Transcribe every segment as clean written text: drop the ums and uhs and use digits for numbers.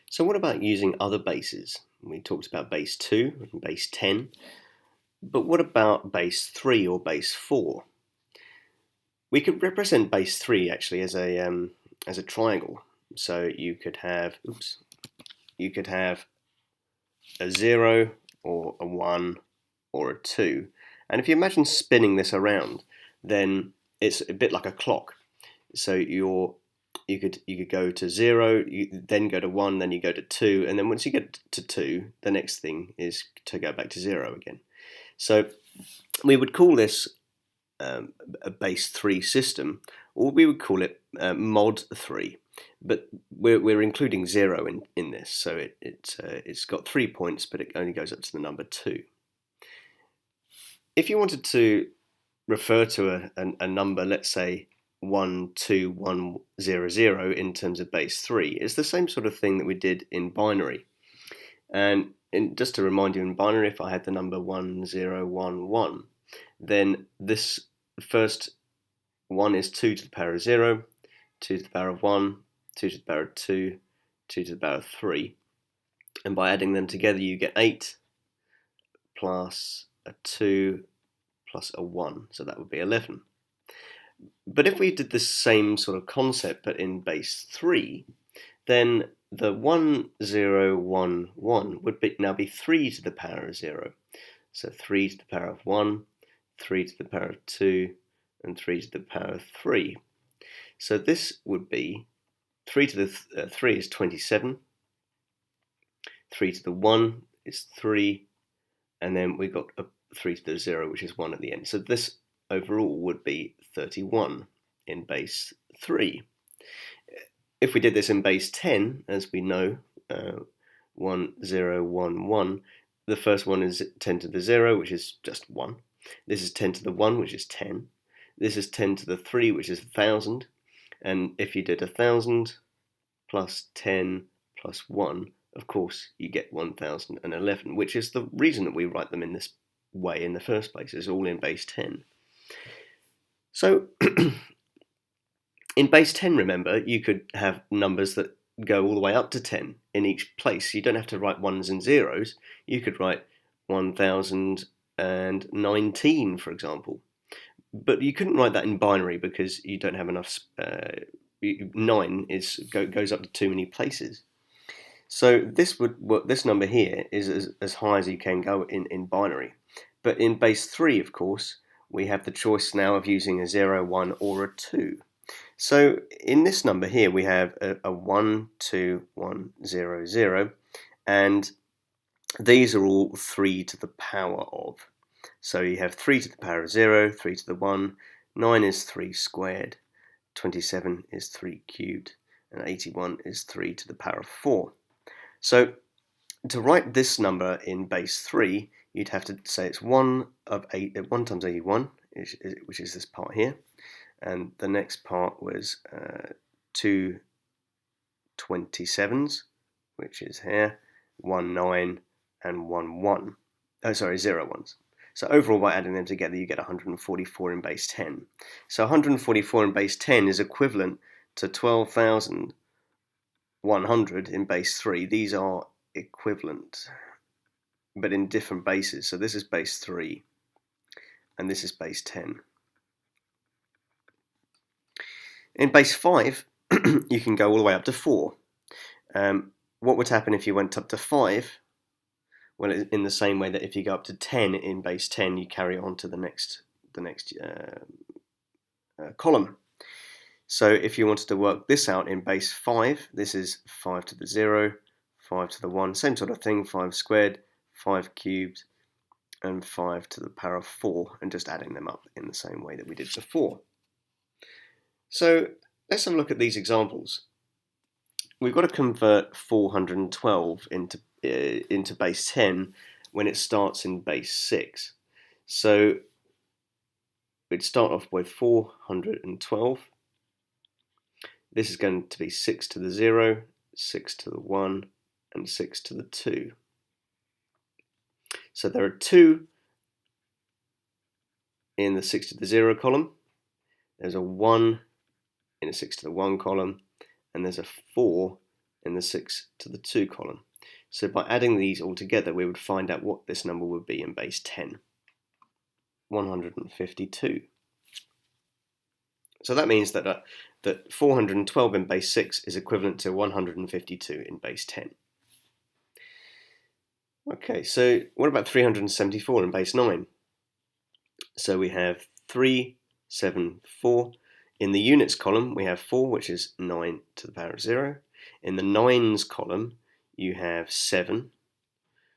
So what about using other bases? We talked about base 2 and base 10, but what about base 3 or base 4? We could represent base 3 actually as a triangle. So you could have a 0 or a 1 or a 2. And if you imagine spinning this around, then it's a bit like a clock. So you could go to 0, you then go to 1, then you go to 2, and then once you get to 2, the next thing is to go back to 0 again. So we would call this a base 3 system, or we would call it mod 3. But we're including 0 in this, so it's got 3 points, but it only goes up to the number 2. If you wanted to refer to a number, let's say 12100 in terms of base 3, it's the same sort of thing that we did in binary. And just to remind you, in binary, if I had the number 1011, then this first 1 is 2 to the power of 0, 2 to the power of 1, 2 to the power of 2, 2 to the power of 3. And by adding them together, you get 8 plus a 2 plus a 1. So that would be 11. But if we did the same sort of concept but in base 3, then the 1011 would now be 3 to the power of 0. So 3 to the power of 1, 3 to the power of 2, and 3 to the power of 3. So this would be 3 to the 3 is 27, 3 to the 1 is 3, and then we've got a 3 to the 0, which is 1 at the end. So this overall would be 31 in base 3. If we did this in base 10, as we know, 1011, the first one is 10 to the 0, which is just 1. This is 10 to the 1, which is 10. This is 10 to the 3, which is 1,000. And if you did 1,000 plus 10 plus 1, of course, you get 1011, which is the reason that we write them in this way in the first place. It's all in base 10. So in base 10, remember, you could have numbers that go all the way up to 10 in each place. You don't have to write ones and zeros. You could write 1019, for example. But you couldn't write that in binary because you don't have enough. 9 goes up to too many places. So this number here is as high as you can go in binary. But in base 3, of course, we have the choice now of using a 0, 1, or a 2. So in this number here, we have a 1, 2, 1, 0, 0, and these are all 3 to the power of. So you have 3 to the power of 0, 3 to the 1, 9 is 3 squared, 27 is 3 cubed, and 81 is 3 to the power of 4. So to write this number in base 3, you'd have to say it's 1 times 81, which is this part here, and the next part was 2 27s, which is here, 1 9, and 1 1. Oh, sorry, 0 1s. So overall, by adding them together, you get 144 in base 10. So 144 in base 10 is equivalent to 12,100 in base 3. These are equivalent, but in different bases. So this is base 3, and this is base 10. In base 5, you can go all the way up to 4. What would happen if you went up to 5? Well, in the same way that if you go up to 10 in base 10, you carry on to the next column. So if you wanted to work this out in base 5, this is 5 to the 0, 5 to the 1, same sort of thing, 5 squared, 5 cubed, and 5 to the power of 4, and just adding them up in the same way that we did before. So let's have a look at these examples. We've got to convert 412 into base 10 when it starts in base 6. So we'd start off with 412. This is going to be 6 to the 0, 6 to the 1, and 6 to the 2. So there are 2 in the 6 to the 0 column. There's a 1 in a 6 to the 1 column, and there's a 4 in the 6 to the 2 column. So by adding these all together, we would find out what this number would be in base 10. 152. So that means that 412 in base 6 is equivalent to 152 in base 10. Okay, so what about 374 in base 9? So we have 3, 7, 4. In the units column, we have 4, which is 9 to the power of 0. In the nines column, you have 7,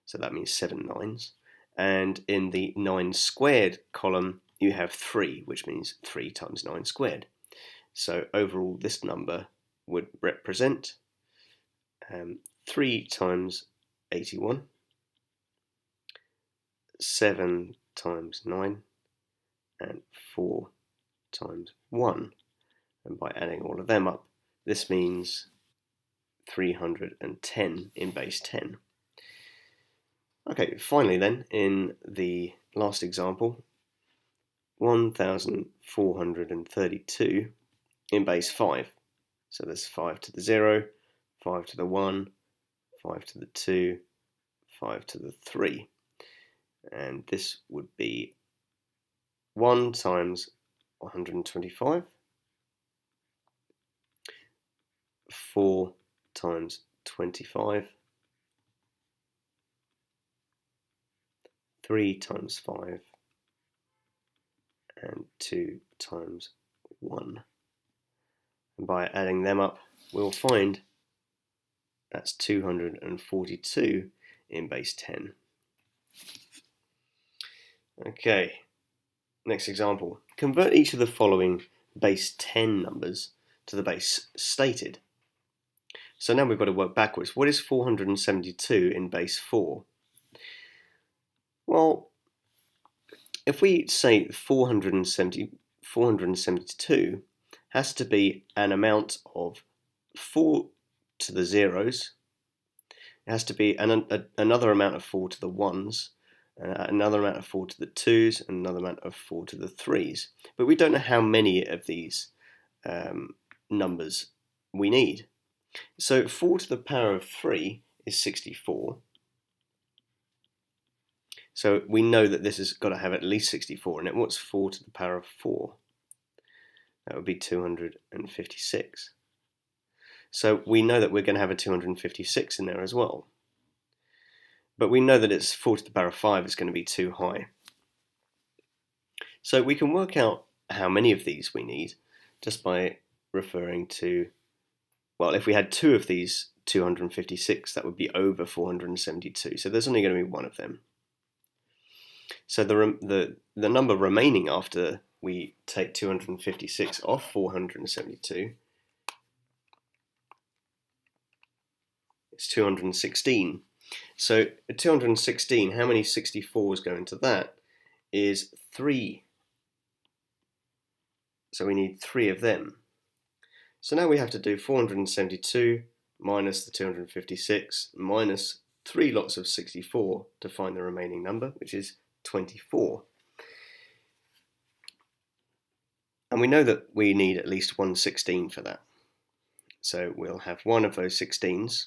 so that means 7 nines. And in the 9 squared column, you have 3, which means 3 times 9 squared. So overall, this number would represent 3 times 81, 7 times 9, and 4 times 1. And by adding all of them up, this means 310 in base 10. Okay, finally then, in the last example, 1432 in base 5. So there's 5 to the 0, 5 to the 1, 5 to the 2, 5 to the 3. And this would be 1 times 125, 4 times 25, 3 times 5, and 2 times 1. And by adding them up, we'll find that's 242 in base 10. Okay, next example. Convert each of the following base 10 numbers to the base stated. So now we've got to work backwards. What is 472 in base 4? Well, if we say 472 has to be an amount of 4 to the zeros, it has to be another amount of 4 to the ones, another amount of 4 to the 2s, and another amount of 4 to the 3s. But we don't know how many of these numbers we need. So 4 to the power of 3 is 64. So we know that this has got to have at least 64 in it. What's 4 to the power of 4? That would be 256. So we know that we're going to have a 256 in there as well. But we know that it's 4 to the power of 5 is going to be too high. So we can work out how many of these we need just by referring to, well, if we had 2 of these 256, that would be over 472. So there's only going to be one of them. So the number remaining after we take 256 off 472 is 216. So 216, how many 64s go into that? Is 3. So we need 3 of them. So now we have to do 472 minus the 256 minus 3 lots of 64 to find the remaining number, which is 24. And we know that we need at least 1 16 for that. So we'll have one of those 16s,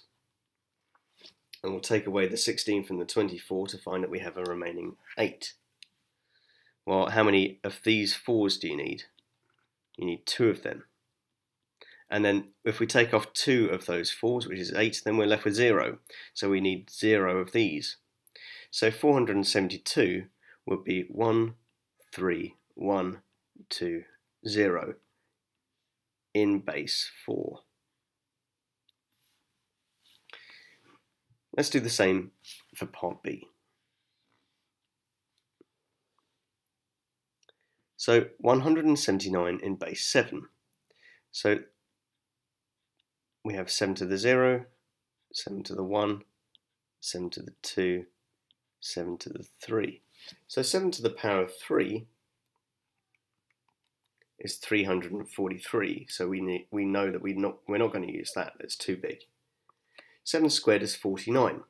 and we'll take away the 16 from the 24 to find that we have a remaining 8. Well, how many of these 4s do you need? You need 2 of them. And then if we take off 2 of those 4s, which is 8, then we're left with 0. So we need 0 of these. So 472 would be 1, 3, 1, 2, 0 in base 4. Let's do the same for part B. So 179 in base 7. So we have 7 to the 0, 7 to the 1, 7 to the 2, 7 to the 3. So 7 to the power of 3 is 343. So we know that we're not going to use that. It's too big. 7 squared is 49.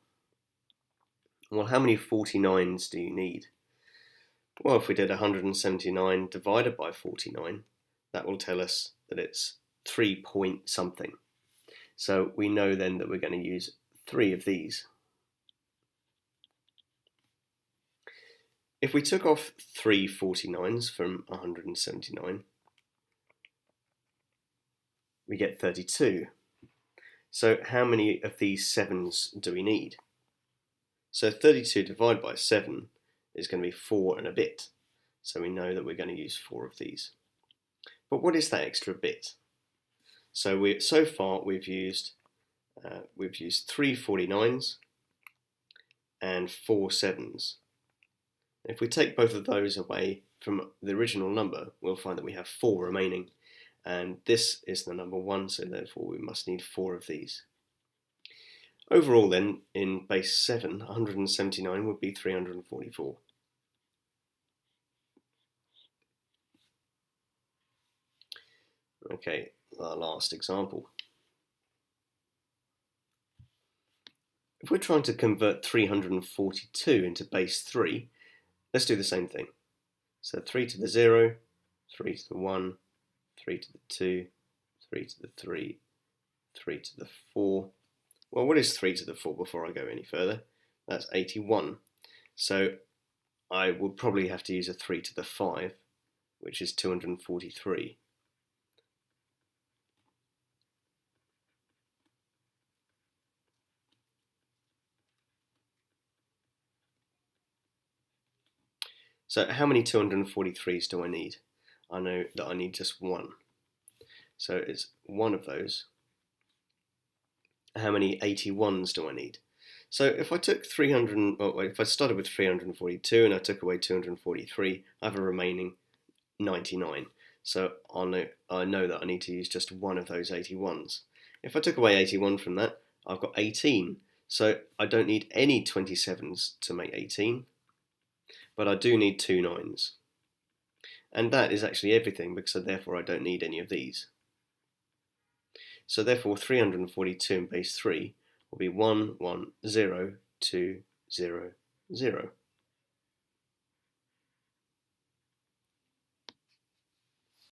Well, how many 49s do you need? Well, if we did 179 divided by 49, that will tell us that it's 3 point something. So we know then that we're going to use 3 of these. If we took off 3 49s from 179, we get 32. So how many of these 7s do we need? So 32 divided by 7 is going to be 4 and a bit. So we know that we're going to use 4 of these. But what is that extra bit? So far we've used 3 49s and 4 7s. If we take both of those away from the original number, we'll find that we have 4 remaining, and this is the number 1, so therefore we must need 4 of these. Overall then, in base 7, 179 would be 344. Okay, our last example. If we're trying to convert 342 into base 3, let's do the same thing. So 3 to the 0, 3 to the 1, 3 to the 2, 3 to the 3, 3 to the 4. Well, what is 3 to the 4 before I go any further? That's 81. So I will probably have to use a 3 to the 5, which is 243. So how many 243s do I need? I know that I need just 1. So it's 1 of those. How many 81s do I need? So if I took 300, if I started with 342 and I took away 243, I have a remaining 99. So I know that I need to use just 1 of those 81s. If I took away 81 from that, I've got 18. So I don't need any 27s to make 18, but I do need 2 9s. And that is actually everything, because therefore I don't need any of these. So therefore 342 in base 3 will be 1 1 0 2 0 0.